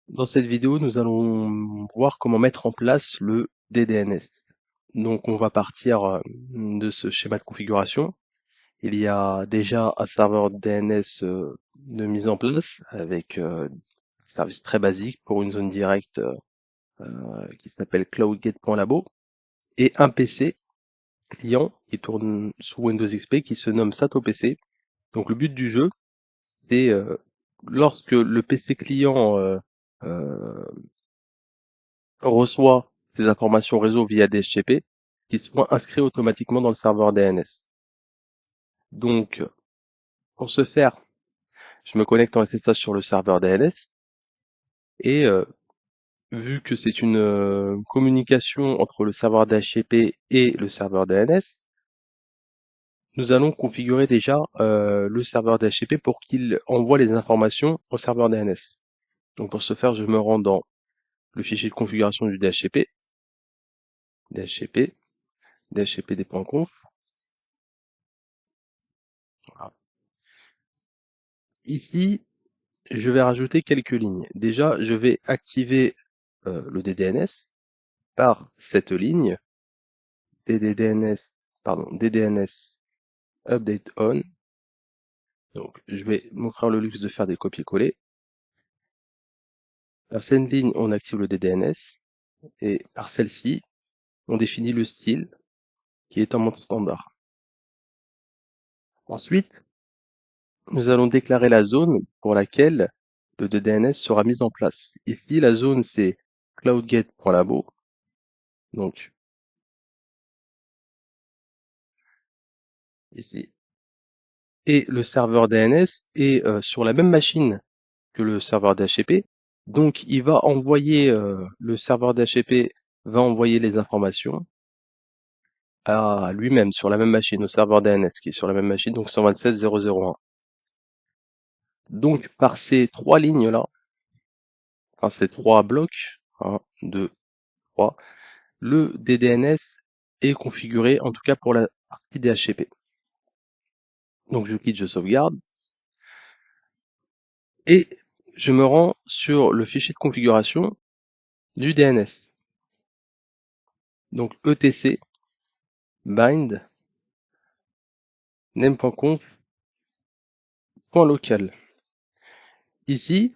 Dans cette vidéo, nous allons voir comment mettre en place le DDNS. Donc, on va partir de ce schéma de configuration. Il y a déjà un serveur DNS de mise en place avec un service très basique pour une zone directe qui s'appelle cloudgate.labo et un PC client qui tourne sous Windows XP qui se nomme SatoPC. Donc, le but du jeu, c'est lorsque le PC client euh, reçoit des informations réseau via DHCP qui seront inscrits automatiquement dans le serveur DNS. Donc, pour ce faire, je me connecte en SSH sur le serveur DNS et vu que c'est une communication entre le serveur DHCP et le serveur DNS, nous allons configurer déjà le serveur DHCP pour qu'il envoie les informations au serveur DNS. Donc pour ce faire, je me rends dans le fichier de configuration du DHCP, DHCP, dhcpd.conf. Voilà. Ici, je vais rajouter quelques lignes. Déjà, je vais activer le DDNS par cette ligne DDNS update on. Donc, je vais m'offrir le luxe de faire des copier-coller. Par cette ligne, on active le DDNS et par celle-ci, on définit le style qui est en mode standard. Ensuite, nous allons déclarer la zone pour laquelle le DDNS sera mis en place. Ici, la zone, c'est cloudgate.labo. Donc, ici, et le serveur DNS est sur la même machine que le serveur DHCP. Donc, il va envoyer, le serveur DHCP va envoyer les informations à lui-même sur la même machine, au serveur DNS qui est sur la même machine, donc 127.0.0.1. Donc, par ces trois lignes-là, enfin ces trois blocs, 1, 2, 3, le DDNS est configuré, en tout cas pour la partie DHCP. Donc, je quitte, je sauvegarde. Et je me rends sur le fichier de configuration du DNS. Donc etc bind name.conf.local. Ici,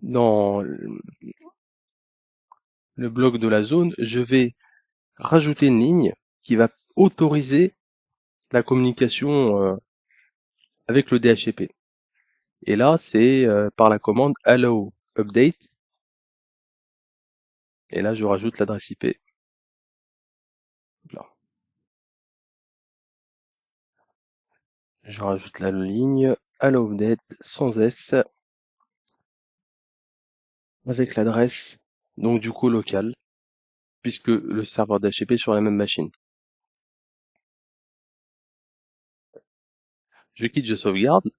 dans le bloc de la zone, je vais rajouter une ligne qui va autoriser la communication avec le DHCP. Et là, c'est par la commande allow update. Et là, je rajoute l'adresse IP. Là. Je rajoute la ligne allow update sans S avec l'adresse, donc du coup locale, puisque le serveur d'HCP est sur la même machine. Je quitte, je sauvegarde.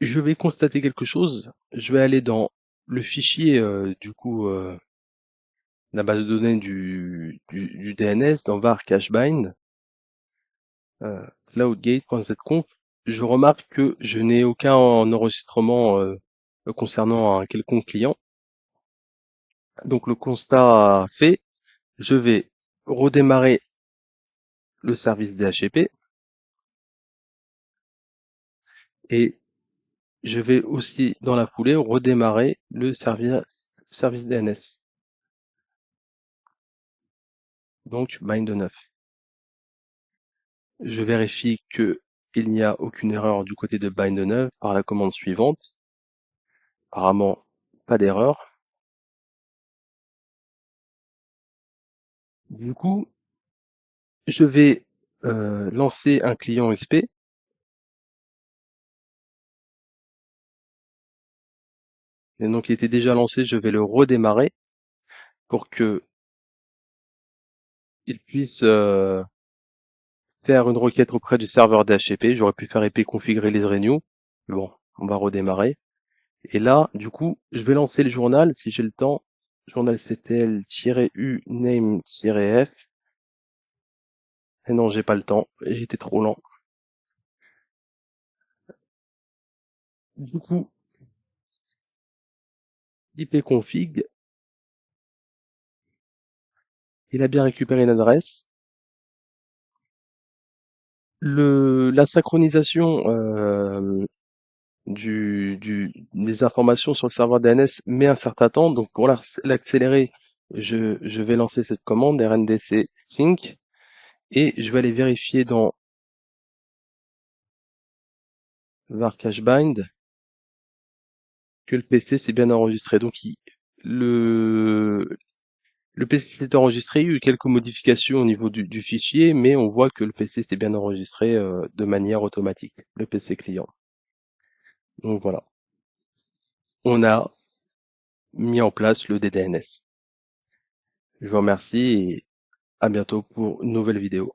Je vais constater quelque chose. Je vais aller dans le fichier, la base de données du DNS, dans var cachebind, cloudgate.zconf. Je remarque que je n'ai aucun enregistrement concernant un quelconque client. Donc le constat fait, je vais redémarrer le service DHCP et je vais aussi dans la foulée redémarrer le service DNS. Donc bind 9. Je vérifie que il n'y a aucune erreur du côté de bind9 par la commande suivante. Apparemment, pas d'erreur. Du coup, je vais lancer un client XP. Et donc, il était déjà lancé, je vais le redémarrer pour que il puisse faire une requête auprès du serveur DHCP. J'aurais pu faire ep configurer les renew. Mais bon, on va redémarrer. Et là, du coup, je vais lancer le journal si j'ai le temps. Journal CTL-U name-f. Et non, j'ai pas le temps. J'étais trop lent. Du coup, ipconfig, il a bien récupéré une adresse. La synchronisation des informations sur le serveur DNS met un certain temps. Donc pour l'accélérer, je vais lancer cette commande rndc sync et je vais aller vérifier dans var cache bind que le PC s'est bien enregistré. Donc le, le PC s'est enregistré, il y a eu quelques modifications au niveau du fichier, mais on voit que le PC s'est bien enregistré de manière automatique, le PC client. Donc voilà, on a mis en place le DDNS. Je vous remercie et à bientôt pour une nouvelle vidéo.